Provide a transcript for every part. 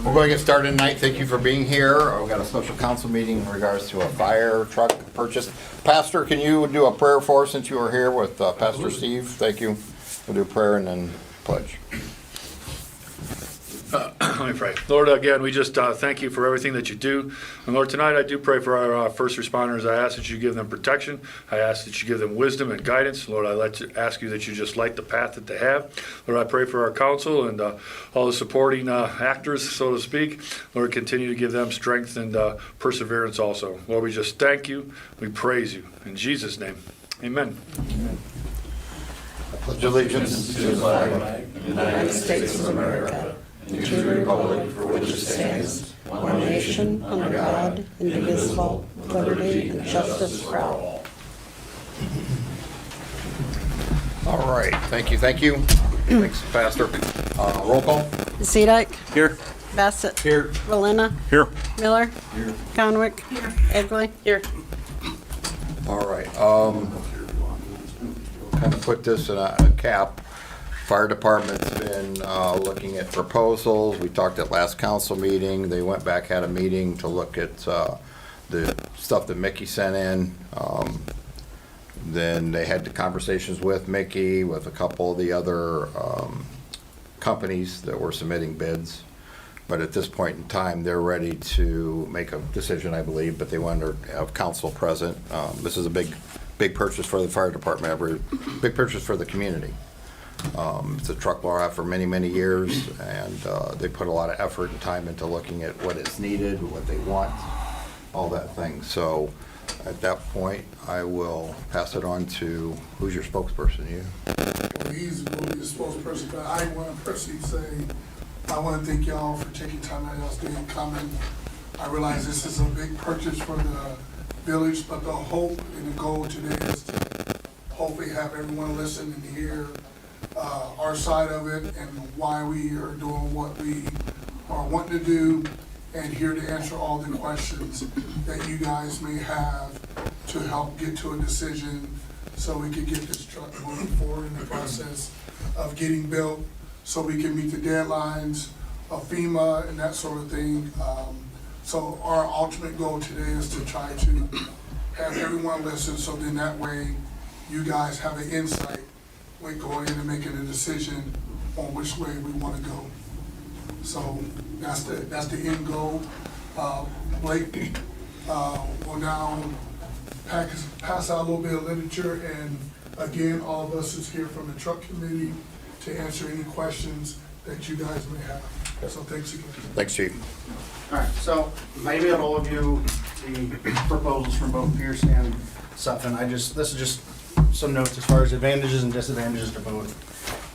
We're going to get started tonight. Thank you for being here. We've got a special council meeting in regards to a fire truck purchase. Pastor, can you do a prayer for us since you were here with Pastor Steve? Thank you. We'll do a prayer and then pledge. Let me pray. Lord, again, we just thank you for everything that you do. And Lord, tonight I do pray for our first responders. I ask that you give them protection. I ask that you give them wisdom and guidance. Lord, ask you that you just light the path that they have. Lord, I pray for our council and all the supporting actors, so to speak. Lord, continue to give them strength and perseverance also. Lord, we just thank you. We praise you. In Jesus' name, amen. Amen. I pledge allegiance to the flag of the United States of America, and to the republic for which it stands, one nation, under God, indivisible, with liberty and justice for all. All right, thank you. Thanks, Pastor. Roll call. Zedek. Here. Bassett. Here. Valena. Here. Miller. Here. Conwick. Here. Egley. Here. All right, kind of put this in a cap. Fire department's been looking at proposals. We talked at last council meeting. They went back, had a meeting to look at the stuff that Mickey sent in. Then they had the conversations with Mickey, with a couple of the other companies that were submitting bids. But at this point in time, they're ready to make a decision, I believe, but they wanted to have council present. This is a big purchase for the fire department, big purchase for the community. It's a truck we'll have for many, many years, and they put a lot of effort and time into looking at what is needed, what they want, all that thing. So at that point, I will pass it on to, who's your spokesperson? You? He's going to be the spokesperson, but I want to personally say, I want to thank y'all for taking time out of y'all's day and coming. I realize this is a big purchase for the village, but the hope and the goal today is to hopefully have everyone listen and hear our side of it and why we are doing what we are wanting to do, and here to answer all the questions that you guys may have to help get to a decision so we can get this truck moving forward in the process of getting built so we can meet the deadlines of FEMA and that sort of thing. So our ultimate goal today is to try to have everyone listen, so then that way you guys have an insight when going in and making a decision on which way we want to go. So that's the end goal. Blake will now pass out a little bit of literature, and again, all of us is here from the truck committee to answer any questions that you guys may have. So thanks again. Thanks, Chief. All right, so I emailed all of you the proposals from both Pierce and Sutphen. This is just some notes as far as advantages and disadvantages to both.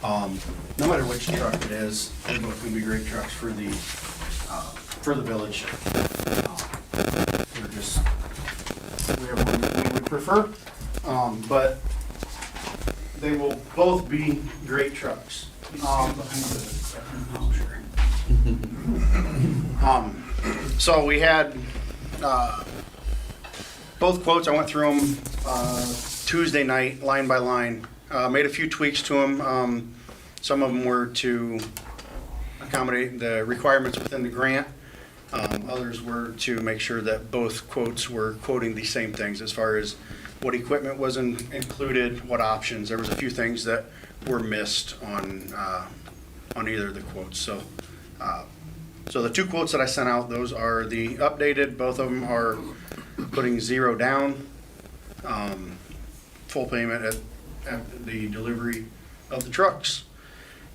No matter which truck it is, they're both going to be great trucks for the village. We have one we would prefer, but they will both be great trucks. So we had both quotes. I went through them Tuesday night, line by line. Made a few tweaks to them. Some of them were to accommodate the requirements within the grant. Others were to make sure that both quotes were quoting the same things as far as what equipment was included, what options. There was a few things that were missed on either of the quotes. So the two quotes that I sent out, those are the updated. Both of them are putting 0 down, full payment at the delivery of the trucks.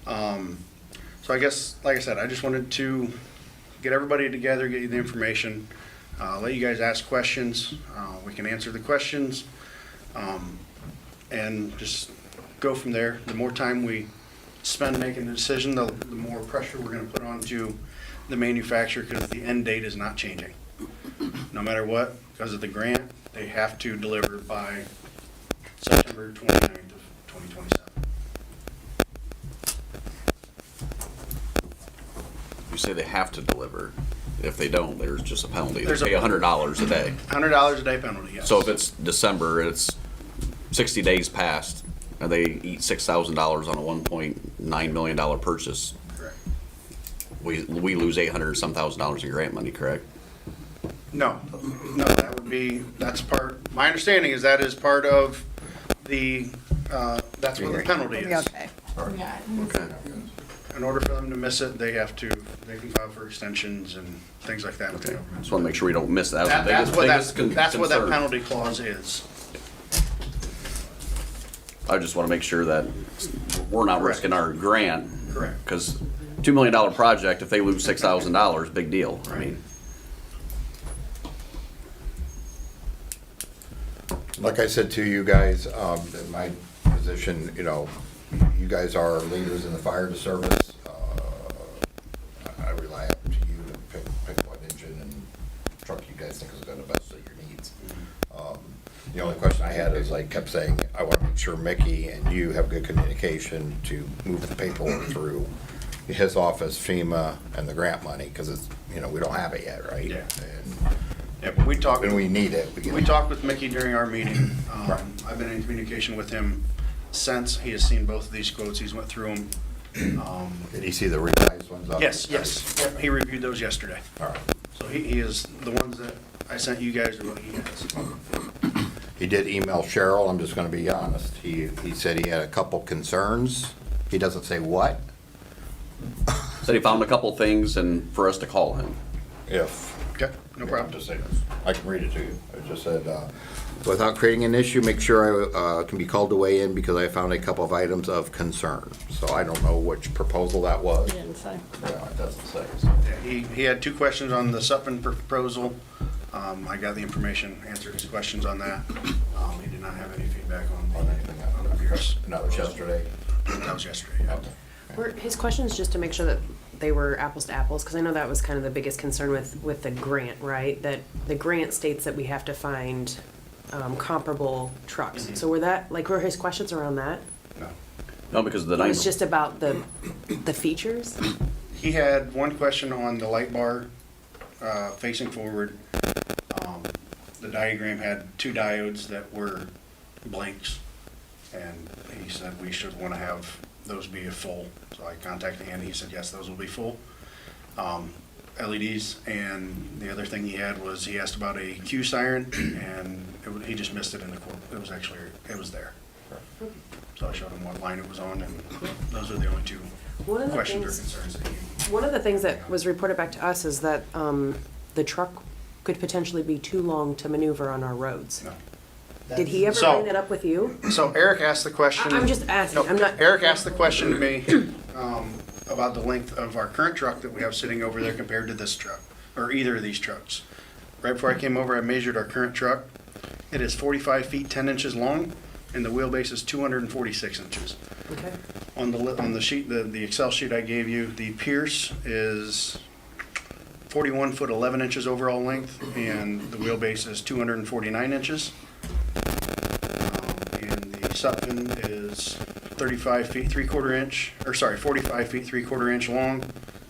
So I guess, like I said, I just wanted to get everybody together, get you the information, let you guys ask questions. We can answer the questions, and just go from there. The more time we spend making the decision, the more pressure we're going to put onto the manufacturer, because the end date is not changing. No matter what, because of the grant, they have to deliver by September 29th of 2027. You say they have to deliver. If they don't, there's just a penalty. They There's pay $100 a day. $100 a day penalty, yes. So if it's December, it's 60 days past, and they eat $6,000 on a $1.9 million purchase. Correct. we lose $800-some thousand in grant money, correct? No, that would be, that's part, my understanding is that is part of the, that's what the penalty is. Okay. Okay. In order for them to miss it, they can file for extensions and things like that with the Okay. government. Just want to make sure we don't miss that. That's what that's what that concern. penalty clause is. I just want to make sure that we're not Correct. risking our grant. Correct. Because $2 million project, if they lose $6,000, big deal. I mean, Like I said to you guys, in my position, you know, you guys are leaders in the fire service. I rely up to you to pick what engine and truck you guys think is going to best suit your needs. The only question I had is I kept saying, I want to make sure Mickey and you have good communication to move the paperwork through his office, FEMA, and the grant money, because it's, you know, we don't have it yet, right? Yeah. And Yeah, but we talked. when we need it, we get We it. talked with Mickey during our meeting. Right. I've been in communication with him since. He has seen both of these quotes. He's went through them. Did he see the revised ones up? Yes. Yep, he reviewed those yesterday. All right. So he is, the ones that I sent you guys are what he has. He did email Cheryl, I'm just gonna be honest. He said he had a couple concerns. He doesn't say what. said he found a couple things and for us to call him. If. Okay, no problem. Just say this. I can read it to you. It just said, without creating an issue, make sure I can be called to weigh in because I found a couple of items of concern. So I don't know which proposal that was. He didn't say. Yeah, it doesn't say. So. Yeah, he had two questions on the Sutphen proposal. I got the information, answered his questions on that. He did not have any feedback on anything else. on the Pierce. And that was yesterday. That was yesterday, yeah. Were his questions just to make sure that they were apples to apples? Because I know that was kind of the biggest concern with the grant, right? That the grant states that we have to find comparable trucks. So were his questions around that? No. No, because the It was just about the features? He had one question on the light bar facing forward. The diagram had two diodes that were blinks, and he said we should want to have those be a full. So I contacted Andy, he said yes, those will be full. LEDs, and the other thing he had was he asked about a Q siren, and he just missed it in the quote. It was there. So I showed him what line it was on, and those are the only two One of the questions or things- concerns that he. One of the things that was reported back to us is that the truck could potentially be too long to maneuver on our roads. No. Did he ever So- bring that up with you? So Eric asked the question. I'm just asking. No, I'm not. Eric asked the question to me about the length of our current truck that we have sitting over there compared to this truck, or either of these trucks. Right before I came over, I measured our current truck. It is 45 feet 10 inches long, and the wheelbase is 246 inches. Okay. On the sheet, the Excel sheet I gave you, the Pierce is 41 foot 11 inches overall length, and the wheelbase is 249 inches. And the Sutphen is 45 feet 3/4 inch, 45 feet 3/4 inch long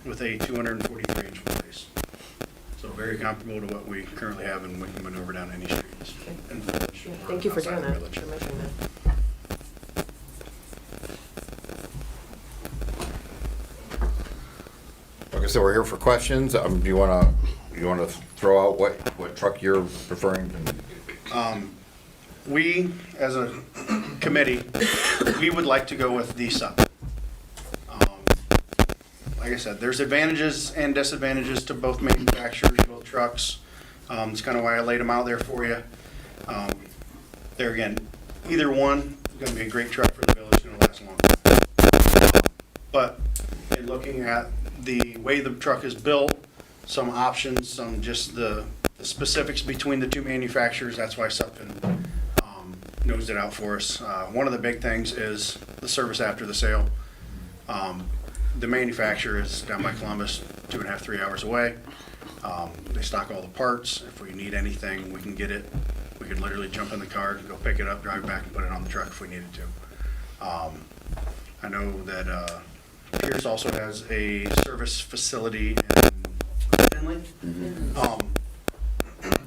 with a 243 inch wheelbase. So very comparable to what we currently have, and we can maneuver down any streets. in the village Yeah, or thank you for outside doing the that, village. for measuring that. Like I said, we're here for questions. Do you wanna throw out what truck you're preferring? We, as a committee, we would like to go with the Sutphen. Like I said, there's advantages and disadvantages to both manufacturers, both trucks. It's kind of why I laid them out there for you. There again, either one is going to be a great truck for the village and it'll last long. But in looking at the way the truck is built, some options, some just the specifics between the two manufacturers, that's why Sutphen nosed it out for us. One of the big things is the service after the sale. The manufacturer is down by Columbus, 2.5, 3 hours away. They stock all the parts. If we need anything, we can get it. We could literally jump in the car, go pick it up, drive back, and put it on the truck if we needed to. I know that Pierce also has a service facility in Finley.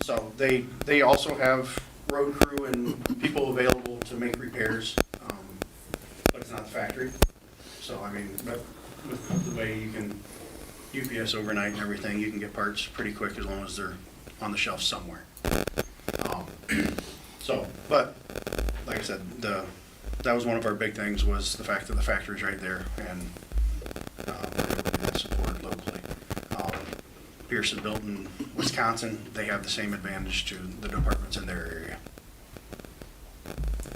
So they also have road crew and people available to make repairs, but it's not the factory. So I mean, but with the way you UPS overnight and everything, you can get parts pretty quick as long as they're on the shelf somewhere. So, but, like I said, that was one of our big things, was the fact that the factory's right there, and we're able to get support locally. Pearson built in Wisconsin, they have the same advantage to the departments in their area.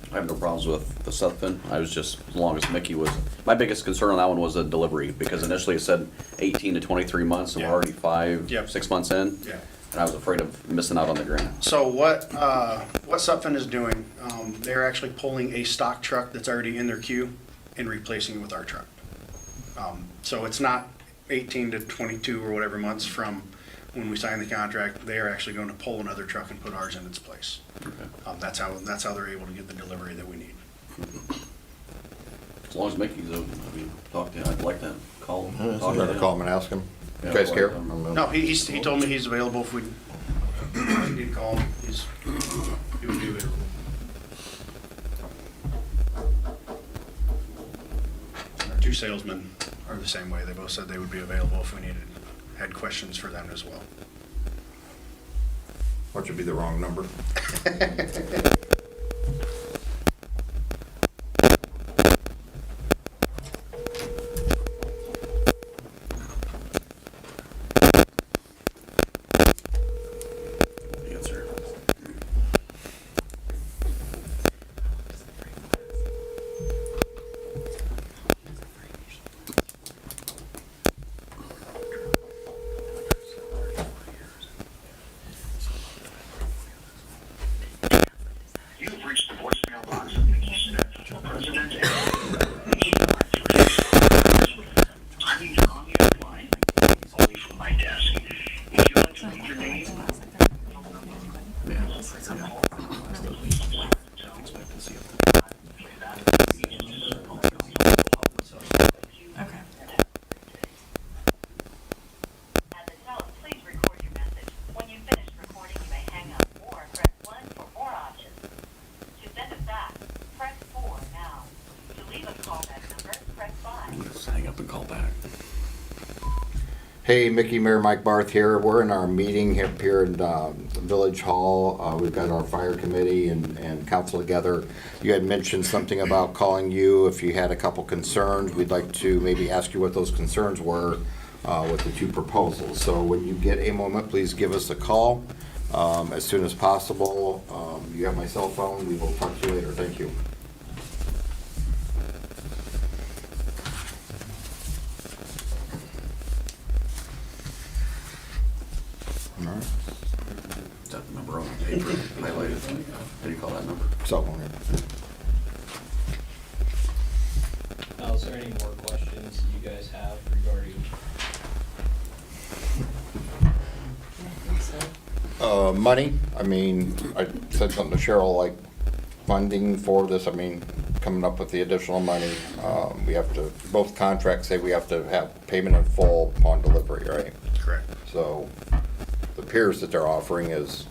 I have no problems with the Sutphen. I was just, as long as Mickey was, my biggest concern on that one was the delivery, because initially it said 18 to 23 months, and we're Yeah. already Yep. 6 months in. Yeah. And I was afraid of missing out on the grant. So what Sutphen is doing, they're actually pulling a stock truck that's already in their queue and replacing it with our truck. So it's not 18 to 22 or whatever months from when we sign the contract. They are actually going to pull another truck and put ours in its place. That's how they're able to get the delivery that we need. As long as Mickey's open, I mean, talk to him. I'd like to call him. I'm talk to gonna him. call him and ask him. You Yeah, guys well, care? No, he told me he's available if we need to call him. He would be available. Our two salesmen are the same way. They both said they would be available if we had questions for them as well. What should be the wrong number? Answer. You've reached the voicemail box of Nikki Smith, President and I'm either on the other line, only from my desk. If you'd like to leave your name, At the tone, please record your message. When you've finished recording, you may hang up or press 1 for more options. To send it back, press 4 now. To leave a callback number, press 5. Let's hang up and call back. Hey, Mickey, Mayor Mike Barth here. We're in our meeting here in Village Hall. We've got our fire committee and council together. You had mentioned something about calling you if you had a couple concerns. We'd like to maybe ask you what those concerns were with the two proposals. So when you get a moment, please give us a call as soon as possible. You have my cell phone. We will talk to you later. Thank you. All right. Is that the number on the paper highlighted? What do you call that number? Cell phone here. Now, is there any more questions you guys have regarding? Money, I mean, I said something to Cheryl, like funding for this, I mean, coming up with the additional money. We have to, both contracts say we have to have payment in full upon delivery, right? Correct. So the peers that they're offering is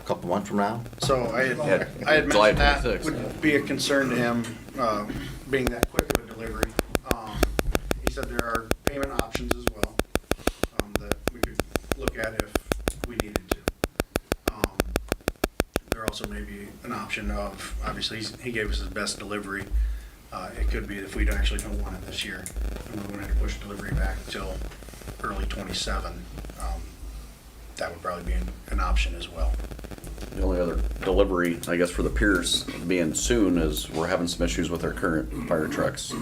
a couple months from now? So I Yeah, had July mentioned that 26th. would be a concern to him, being that quick of a delivery. He said there are payment options as well, that we could look at if we needed to. There also may be an option of, obviously, he gave us his best delivery. It could be if we actually don't want it this year, and we're gonna have to push delivery back till early '27. That would probably be an option as well. The only other delivery, I guess, for the piers being soon is we're having some issues with our current fire trucks.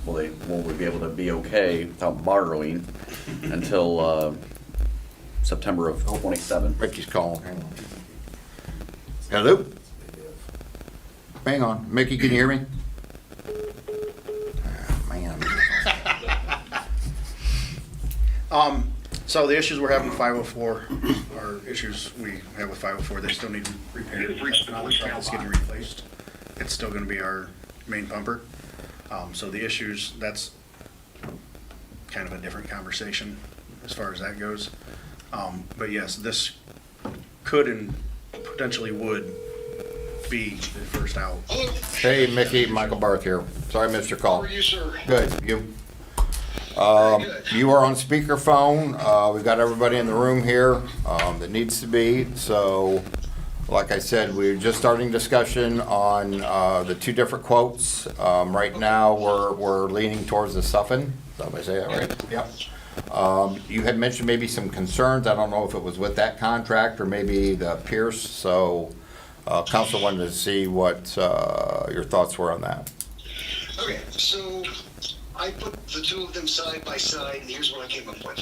Will we be able to be okay without borrowing until September of '27? Ricky's calling, hang on. Hello? Hang on, Mickey, can you hear me? Ah, man. So the issues we're having with 504 are issues we have with 504. They still need repaired. You've reached the That's not the truck that's getting voicemail replaced. It's still gonna be our main pumper. So the issues, that's kind of a different conversation as far as that goes. But yes, this could and potentially would be the first out. Hey, Mickey, Michael Barth here. Sorry I missed your call. How are you, sir? Good, you? You are on speakerphone. We've got everybody in the room here that needs to be. So, like I said, we're just starting discussion on the two different quotes. Right now, we're leaning towards the Suffin. Did I say that right? Yep. You had mentioned maybe some concerns. I don't know if it was with that contract or maybe the Pierce. So, council wanted to see what your thoughts were on that. Okay, so I put the two of them side by side, and here's what I came up with.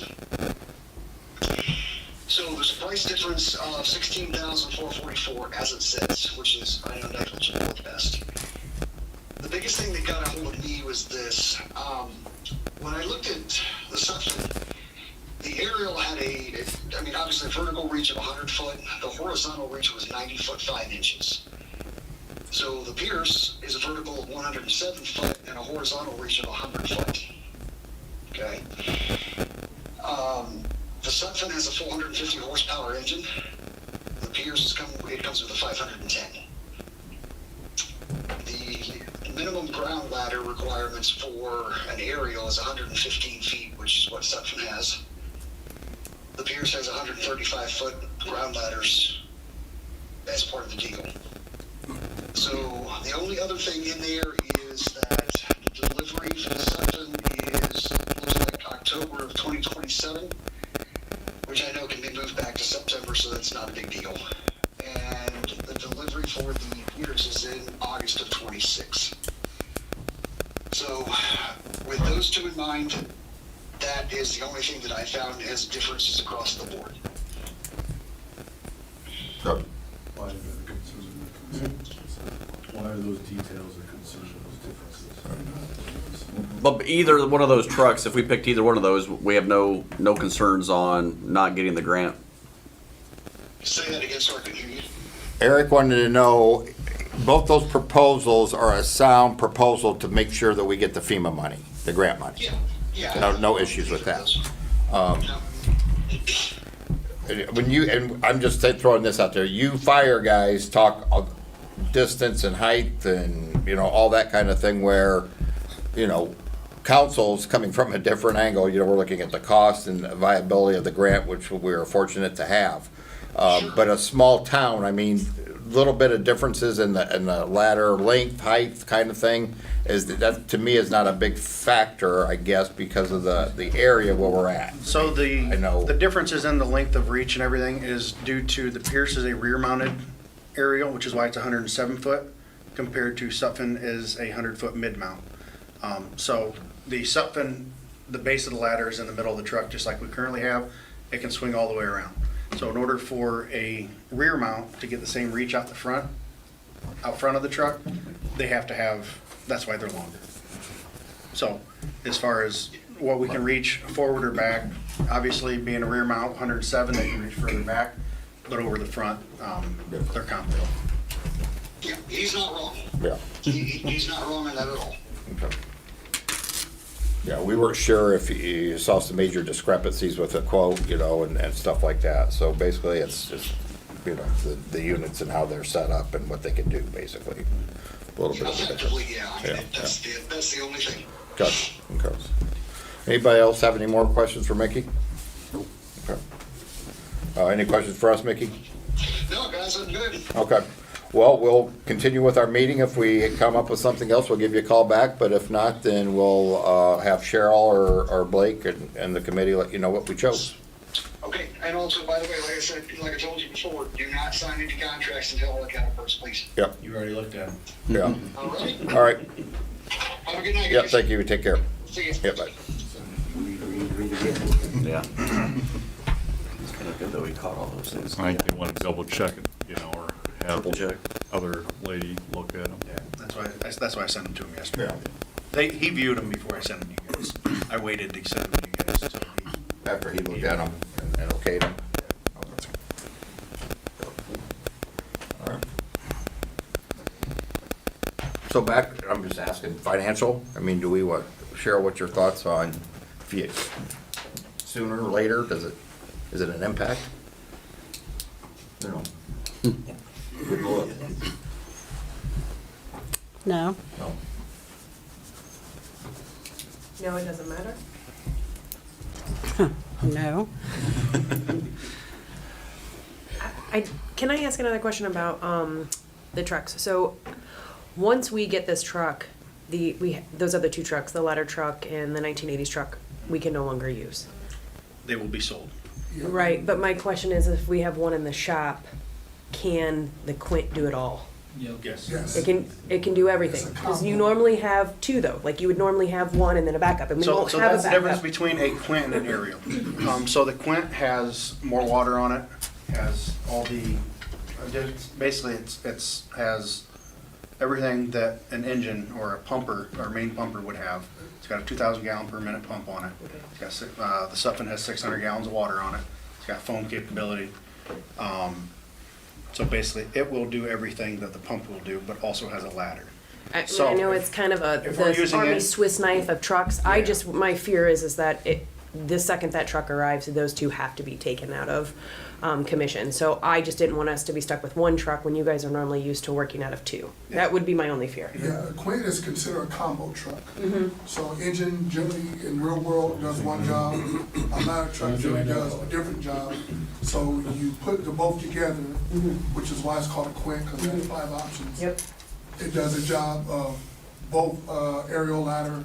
So there's a price difference of $16,444 as it sits, which is, I know, negligible at best. The biggest thing that got a hold of me was this. When I looked at the Suffin, the aerial had obviously a vertical reach of 100 foot. The horizontal reach was 90 foot 5 inches. So the Pierce is a vertical of 107 foot and a horizontal reach of 100 foot. Okay. The Suffin has a 450 horsepower engine. The Pierce comes with a 510. The minimum ground ladder requirements for an aerial is 115 feet, which is what Suffin has. The Pierce has 135 foot ground ladders as part of the deal. So the only other thing in there is that the delivery for the Suffin looks like October of 2027, which I know can be moved back to September, so that's not a big deal. And the delivery for the Pierce is in August of 26. So with those two in mind, that is the only thing that I found as differences across the board. Good. Why are those details or concerns, those differences? But either one of those trucks, if we picked either one of those, we have no concerns on not getting the grant. Say that again so I can hear you. Eric wanted to know, both those proposals are a sound proposal to make sure that we get the FEMA money, the grant money. Yeah. No issues with that. And I'm just throwing this out there, you fire guys talk of distance and height and, all that kind of thing where, council's coming from a different angle, we're looking at the cost and viability of the grant, which we are fortunate to have. But a small town, little bit of differences in the ladder length, height kind of thing, that to me is not a big factor, I guess, because of the area where we're at. So I know. the differences in the length of reach and everything is due to the Pierce is a rear-mounted aerial, which is why it's 107 foot, compared to Suffin is a 100-foot mid-mount. So the Suffin, the base of the ladder is in the middle of the truck, just like we currently have. It can swing all the way around. So in order for a rear mount to get the same reach out front of the truck, they have to have, that's why they're longer. So as far as what we can reach forward or back, obviously being a rear mount, 107, they can reach further back, but over the front, they're comparable. Yeah, he's not wrong. Yeah. He's not wrong in that at all. Okay. Yeah, we weren't sure if you saw some major discrepancies with the quote, and stuff like that. So basically, it's just, the units and how they're set up and what they can do, basically. A little bit of a Effectively, difference. yeah. That's the only thing. Good. Okay. Anybody else have any more questions for Mickey? Okay. Any questions for us, Mickey? No, guys, I'm good. Okay. Well, we'll continue with our meeting. If we come up with something else, we'll give you a call back. But if not, then we'll have Cheryl or Blake and the committee let you know what we chose. Okay, and also, by the way, like I told you before, do not sign any contracts until I look at them first, please. Yep. You already looked at them. Yeah. All right? All right. Have a good night, guys. Yep. Thank you. Take care. See you. Yep. Bye. Yeah. It's kind of good that we caught all those things. I think they want to double check it, or have Triple check. other lady look at them. Yeah, that's why I sent them to him yesterday. Yeah. He viewed them before I sent them to you guys. I waited to send them to you guys until he. After he looked at them and okayed them. All right. So back, I'm just asking, financial, do we want, Cheryl, what's your thoughts on sooner or later, is it an impact? Good look. No. No. No, it doesn't matter? No. Can I ask another question about the trucks? So once we get this truck, those other two trucks, the ladder truck and the 1980s truck, we can no longer use. They will be sold. Right, but my question is, if we have one in the shop, can the Quint do it all? Yes. Yes. It can do everything. It's a Because you combo. normally have two though. Like you would normally have one and then a backup, and we So won't have that's a the difference backup. between a Quint and an aerial. So the Quint has more water on it, has all the, basically it's has everything that an engine or a pumper, or main pumper would have. It's got a 2,000 gallon per minute pump on it. It's got, the Sutphen has 600 gallons of water on it. It's got foam capability. So basically, it will do everything that the pump will do, but also has a ladder. I So know if- it's kind of if we're the using army it- Swiss knife of trucks. I Yeah. just, my fear is that the second that truck arrives, those two have to be taken out of commission. So I just didn't want us to be stuck with one truck when you guys are normally used to working out of two. That would be my only fear. Yeah, a Quint is considered a combo truck. Mm-hmm. So engine generally in real world does one job, a ladder truck generally does a different job. So you put the both together, which is why it's called a Quint, because it has 5 options. Mm-hmm. Yep. It does a job of both aerial ladder,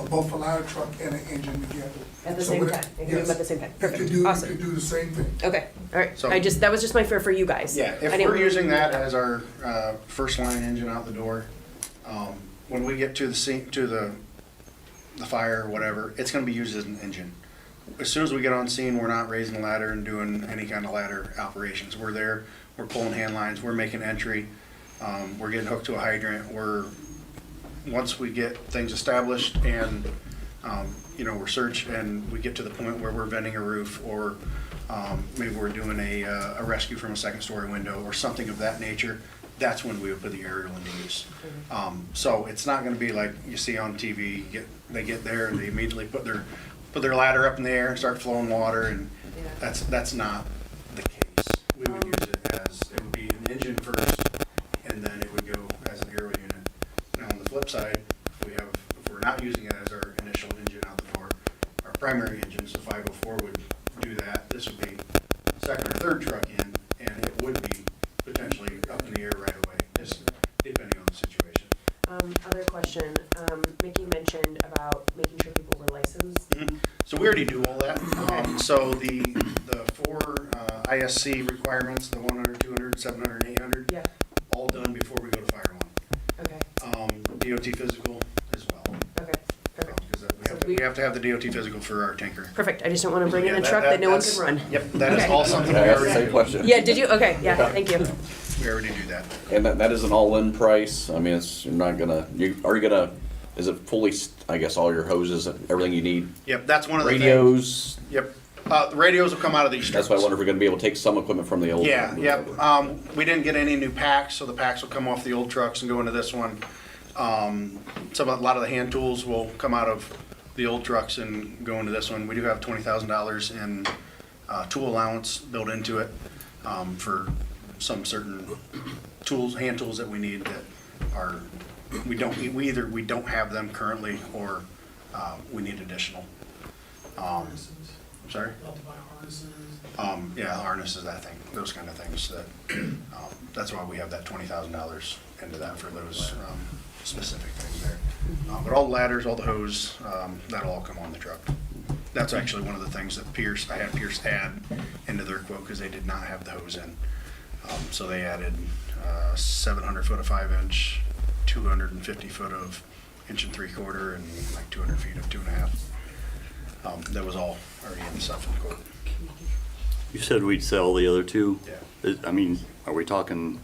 both a ladder truck and an engine together. At the So same when time. They can do them yes, at the same time. It Perfect. could do, it Awesome. could do the same thing. Okay, all right. So- That was just my fear for you guys. Yeah, if I didn't we're using want- that as our first line engine out the door, when we get to the scene, to the fire or whatever, it's gonna be used as an engine. As soon as we get on scene, we're not raising the ladder and doing any kind of ladder operations. We're there, we're pulling hand lines, we're making entry, we're getting hooked to a hydrant, once we get things established and, we're search and we get to the point where we're venting a roof or maybe we're doing a rescue from a second story window or something of that nature, that's when we would put the aerial into use. So it's not gonna be like you see on TV, they get there and they immediately put their ladder up in the air and start flowing water, and Yeah. that's not the case. We would use it as, it would be an engine first, and then it would go as an aerial unit. Now, on the flip side, if we're not using it as our initial engine out the door, our primary engine, so 504 would do that. This would be second or third truck in, and it would be potentially up in the air right away, just depending on the situation. Other question, Mickey mentioned about making sure people were licensed. So we already do all that. So the 4 ISC requirements, the 100, 200, 700, 800, Yeah, all done before we go to fire one. okay, DOT physical as well. okay, perfect. Because we have to have the DOT physical for our tanker. Perfect, I just don't want to bring in Yeah, a truck that no one can that's- run. Yep, that is Okay. all something we I asked the already same do. question. Yeah, did you? Okay, yeah, thank you. We already do that. And that is an all-in price. I mean, you're not gonna. Is it fully? I guess all your hoses, everything you need. Yep, that's one of the things. Radios. Yep. The radios will come out of these That's trucks. why I wonder if we're gonna be able to take some equipment from the old. Yeah, one. yep. We didn't get any new packs, so the packs will come off the old trucks and go into this one. A lot of the hand tools will come out of the old trucks and go into this one. We do have $20,000 in tool allowance built into it for some certain tools, hand tools that we need that are, we don't have them currently or we need additional. Sorry? Yeah, harnesses, that thing, those kind of things that, that's why we have that $20,000 into that for those specific things there. But all the ladders, all the hose, that'll all come on the truck. That's actually one of the things that I had Pierce add into their quote because they did not have the hose in. So they added 700 foot of 5-inch, 250 foot of 1 3/4, and like 200 feet of 2.5. That was all already in the Sutphen quote. You said we'd sell the other two? Yeah. I mean, are we talking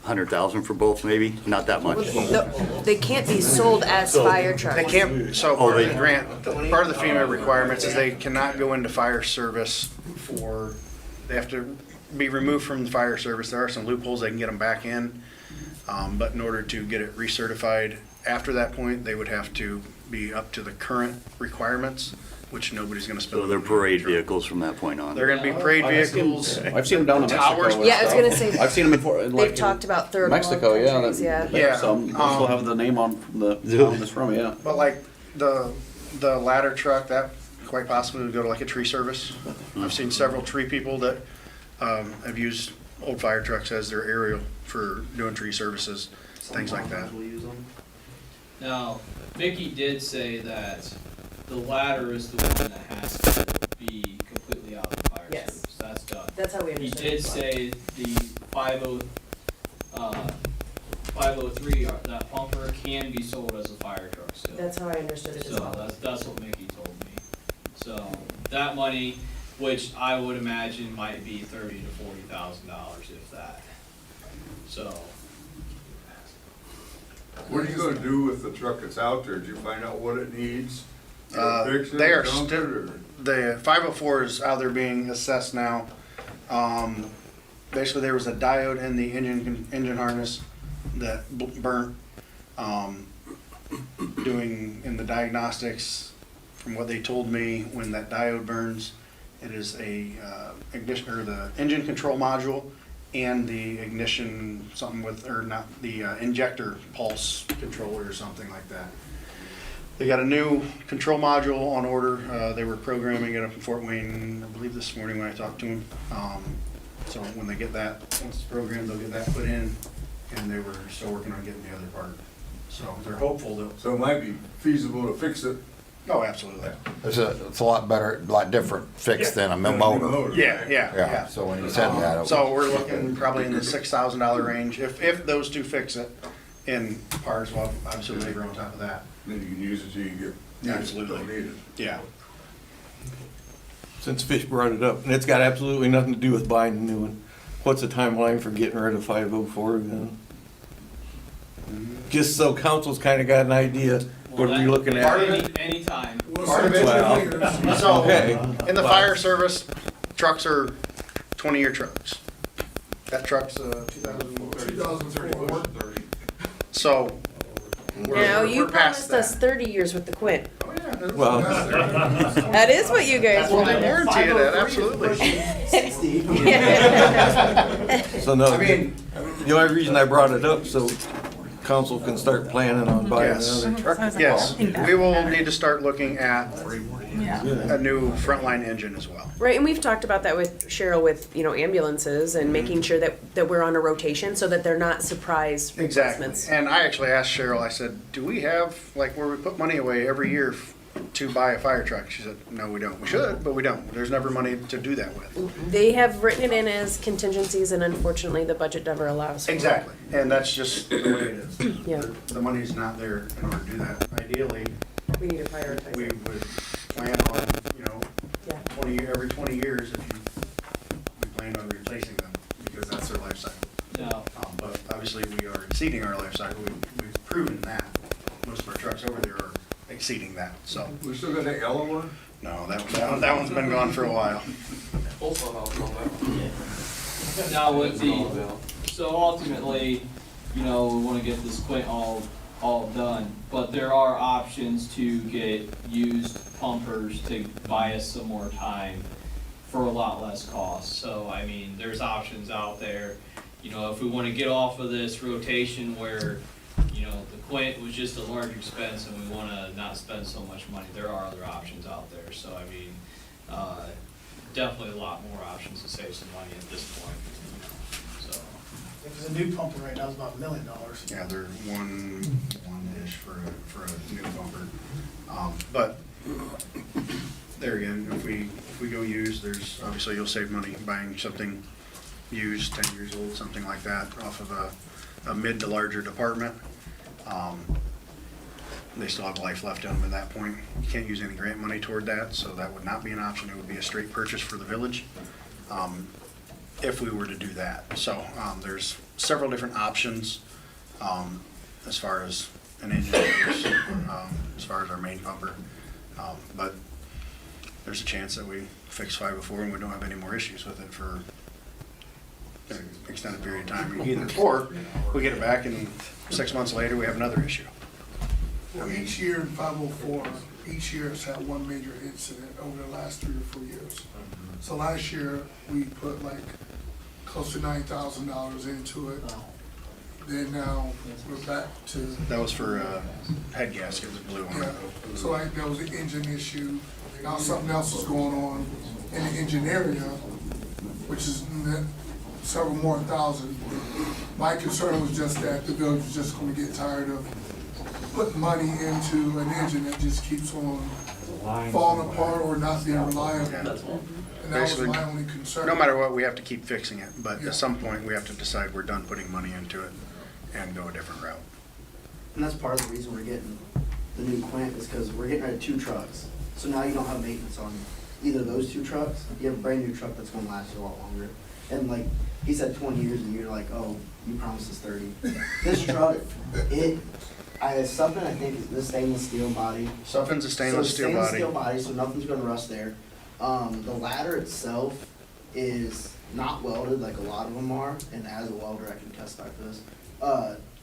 100,000 for both, maybe? Not that much. No, they can't be sold as fire trucks. They can't, so part of the grant, part of the FEMA requirements is they cannot go into fire service they have to be removed from the fire service. There are some loopholes, they can get them back in. But in order to get it recertified after that point, they would have to be up to the current requirements, which nobody's gonna spend. So they're parade vehicles from that point on? They're gonna be parade vehicles. I've seen them down in Towers. Mexico. and Yeah, I was stuff. gonna say, I've seen them before. they've talked about third world Mexico, yeah. countries, yeah. They have Yeah, some. They still have the name on from the town it's from, yeah. But like the ladder truck, that quite possibly would go to like a tree service. I've seen several tree people that have used old fire trucks as their aerial for doing tree services, things like that. Now, Mickey did say that the ladder is the one that has to be completely out of the fire Yes. service. That's done. That's how we He understood did it. say the 503, that pumper can be sold as a fire truck still. That's how I understood it as So well. that's what Mickey told me. So that money, which I would imagine might be $30,000 to $40,000 if that. So What are you gonna do with the truck that's out there? Did you find out what it needs? Fix it, They are dump it, still, or- the 504 is out there being assessed now. Basically, there was a diode in the engine harness that burnt. Doing in the diagnostics, from what they told me, when that diode burns, it is a ignition, or the engine control module and the ignition, something with, or not, the injector pulse controller or something like that. They got a new control module on order. They were programming it up in Fort Wayne, I believe this morning when I talked to them. So when they get that, once it's programmed, they'll get that put in, and they were still working on getting the other part. So they're hopeful that, So it might be feasible to fix it. oh, absolutely. It's a lot better, a lot different fix than a motor. Yeah. So when you said that, So we're looking probably in the $6,000 range, if those two fix it, in parts, well, obviously labor on top of that. Then you can use it till you get. Absolutely. Don't need it. Yeah. Since Fish brought it up, and it's got absolutely nothing to do with buying a new one, what's the timeline for getting rid of 504 then? Just so council's kinda got an idea, what are we looking Part of at? anytime. Part of it, Well, so, okay. in the fire service, trucks are 20-year trucks. That truck's 2004. So, Now, you we're past promised us that. 30 years with the Quint. Well, That is what you guys Well, want. they warranty you that, absolutely. so no, I mean, the only reason I brought it up, so council can start planning on buying Yes. another truck. yes, we will need to start looking at a new frontline engine as well. Right, and we've talked about that with Cheryl with, ambulances and making sure that we're on a rotation so that they're not surprise Exactly. replacements. And I actually asked Cheryl, I said, do we have, like, where we put money away every year to buy a fire truck? She said, no, we don't. We should, but we don't. There's never money to do that with. They have written it in as contingencies and unfortunately the budget never allows for it. Exactly. And that's just the way it is. Yeah, The money's not there in order to do that. Ideally, we need to prioritize we it. would plan on, Yeah. every 20 years, we plan on replacing them because that's their life cycle. No. But obviously, we are exceeding our life cycle. We've proven that. Most of our trucks over there are exceeding that, so. We still got that yellow one? No, that one's been gone for a while. Now with so ultimately, we want to get this Quint all done, but there are options to get used pumpers to buy us some more time for a lot less cost. So, I mean, there's options out there. If we want to get off of this rotation where, the Quint was just a large expense and we want to not spend so much money, there are other options out there. So, I mean, definitely a lot more options to save some money at this point. So, If it's a new pumper right now, it's about $1 million. Yeah, they're one-ish for a new bumper. But there again, if we go used, there's, obviously you'll save money buying something used, 10 years old, something like that, off of a mid to larger department. They still have life left in them at that point. You can't use any grant money toward that, so that would not be an option. It would be a straight purchase for the village, if we were to do that. So, there's several different options, as far as an engine goes, as far as our main pumper. But there's a chance that we fix 504 and we don't have any more issues with it for an extended period of time either. Or we get it back and 6 months later, we have another issue. Well, each year in 504, each year has had one major incident over the last 3 or 4 years. So last year, we put like close to $9,000 into it. then now we're back to, That was for head gasket, was blue on yeah. it. So like there was an engine issue, now something else is going on in the engine area, which is several more thousand. My concern was just that the village was just gonna get tired of putting money into an engine that just keeps on falling apart or not being reliable. And that was Basically, my only concern. No matter what, we have to keep fixing it, but Yeah. at some point, we have to decide we're done putting money into it and go a different route. And that's part of the reason we're getting the new Quint is because we're getting rid of 2 trucks. So now you don't have maintenance on either of those 2 trucks. You have a brand new truck that's gonna last you a lot longer. And like, he said 20 years and you're like, oh, you promised us 30. This truck, something I think is the stainless steel body. Something's a stainless steel Stainless body. steel body, so nothing's gonna rust there. The ladder itself is not welded like a lot of them are, and as a welder I can testify for this.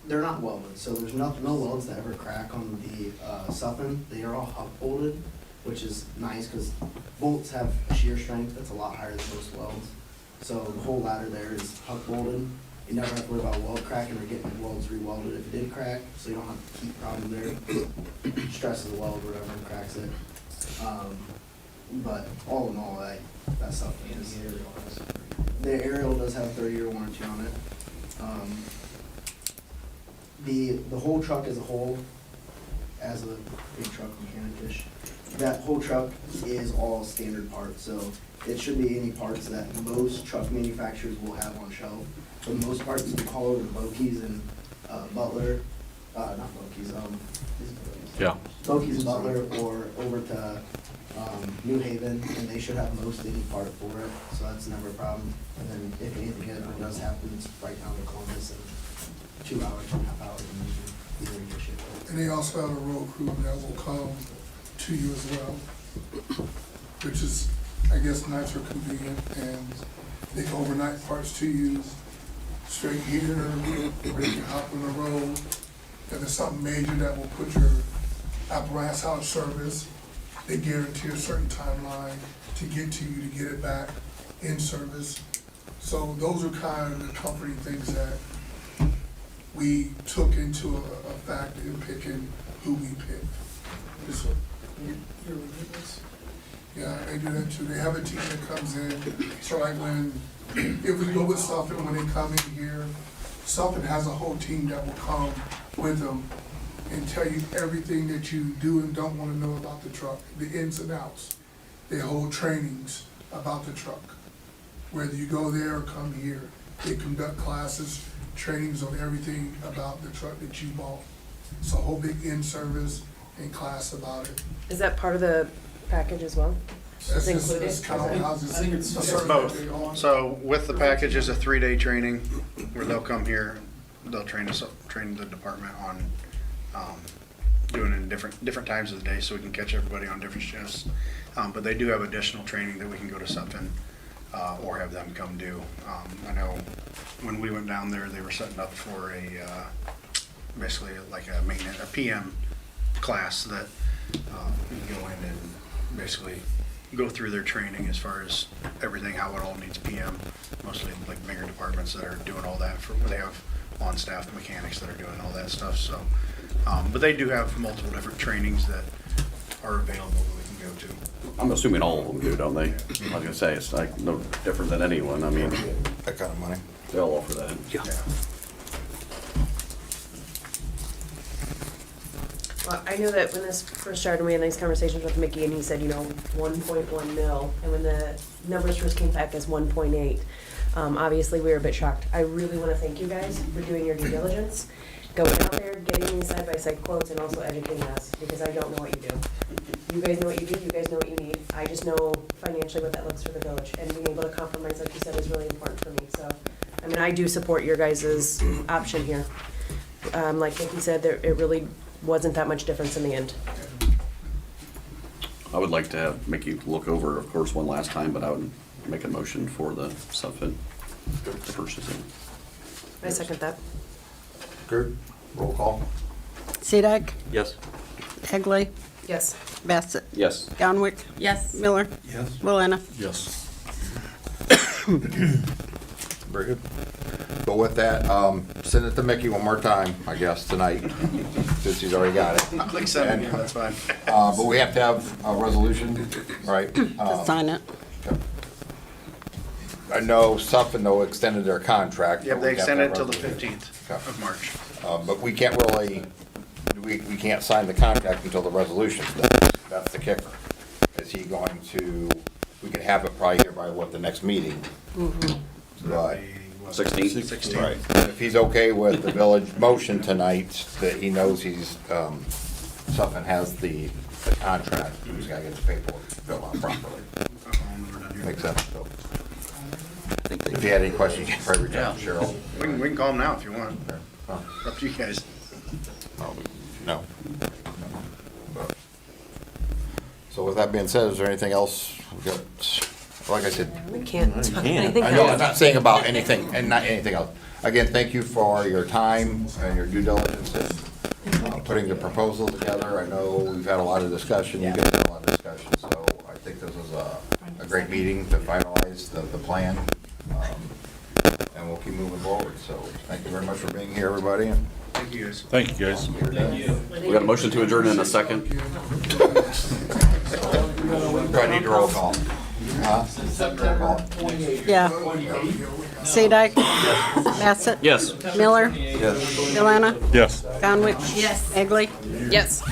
They're not welded, so there's no welds that ever crack on the Suffin. They are all huck bolted, which is nice because bolts have shear strength that's a lot higher than most welds. So the whole ladder there is huck bolted. You never have to worry about weld cracking or getting welds rewelded if it did crack, so you don't have to keep problem there. Stresses the weld or whatever and cracks it. But all in all, that stuff is. The aerial does have a 30-year warranty on it. The whole truck as a whole, as a big truck mechanic-ish, that whole truck is all standard parts, so it should be any parts that most truck manufacturers will have on shelf. For the most part, you can call over to Bokies and Butler, not Bokies, Yeah. Bokies and Butler, or over to New Haven, and they should have most any part for it, so that's never a problem. And then if anything ever does happen, it's right down to Columbus in 2 hours, 2.5 hours, and you can get shit. And they also have a road crew that will come to you as well, which is, I guess, nice or convenient, and they can overnight parts to you straight here, or you can hop on the road. If there's something major that will put your apparatus out of service, they guarantee a certain timeline to get to you, to get it back in service. So those are kind of the comforting things that we took into a fact in picking who we picked. This one, you're with this? Yeah, they do that too. They have a team that comes in. So like if we go with Suffolk, when they come in here, Suffolk has a whole team that will come with them and tell you everything that you do and don't want to know about the truck, the ins and outs. They hold trainings about the truck. Whether you go there or come here, they conduct classes, trainings on everything about the truck that you bought. It's a whole big in-service and class about it. Is that part of the package as well? That's It's included? just kind of houses. It's both. So with the package is a 3-day training where they'll come here, they'll train the department on doing it in different times of the day so we can catch everybody on different shifts. But they do have additional training that we can go to Sutphin or have them come do. I know when we went down there, they were setting up for basically like a maintenance, a PM class that you can go in and basically go through their training as far as everything, how it all needs PM. Mostly like bigger departments that are doing all that where they have on-staff mechanics that are doing all that stuff. So, but they do have multiple different trainings that are available that we can go to. I'm assuming all of them do, don't they? I was gonna say, it's like no different than anyone. I mean, That kind of money. they all offer that. Yeah. Well, I know that when this first started, we had nice conversations with Mickey, and he said, 1.1 mil, and when the numbers first came back as 1.8, obviously we were a bit shocked. I really want to thank you guys for doing your due diligence, going out there, getting these side-by-side quotes, and also educating us, because I don't know what you do. You guys know what you do, you guys know what you need. I just know financially what that looks for the village, and being able to compromise, like you said, is really important for me. So, I mean, I do support your guys' option here. Like Mickey said, it really wasn't that much difference in the end. I would like to have Mickey look over, of course, one last time, but I would make a motion for the Sutphin purchasing. I second that. Good. Roll call. Sidak, Yes. Egley, Yes. Bassett, Yes. Gownwick. Yes. Miller. Yes. Willena. Yes. Very good. But with that, send it to Mickey one more time, I guess, tonight, since he's already got it. I'll click send again, that's fine. But we have to have a resolution, right? To sign it. I know Suffolk though extended their contract. Yeah, but they we have to extended have it till the resolution. 15th of March. But we can't really, we can't sign the contract until the resolution's done. That's the kicker. Is he going to, we can have it probably here by what, the next meeting? But, 16. right, if he's okay with the village motion tonight, that he knows he's, Suffolk has the contract, he's gotta get the paperwork filled out properly. Makes sense, so. If you had any questions, you can probably reach out to Cheryl. We can call them now if you want. Huh? Up to you guys. No. So with that being said, is there anything else? We got, like I said, We can't talk anything I know, I'm else. not saying about anything, and not anything else. Again, thank you for your time and your due diligence in putting the proposal together. I know we've had a lot of discussion, you guys had a lot of discussion, so I think this was a great meeting to finalize the plan. And we'll keep moving forward, so thank you very much for being here, everybody. Thank you guys. Thank you, guys. We got a motion to adjourn in a second. Do I need a roll call? Huh? Roll call. Yeah. Sadak. Bassett. Yes. Miller. Yes. Milana. Yes. Conway. Yes. Egley. Yes.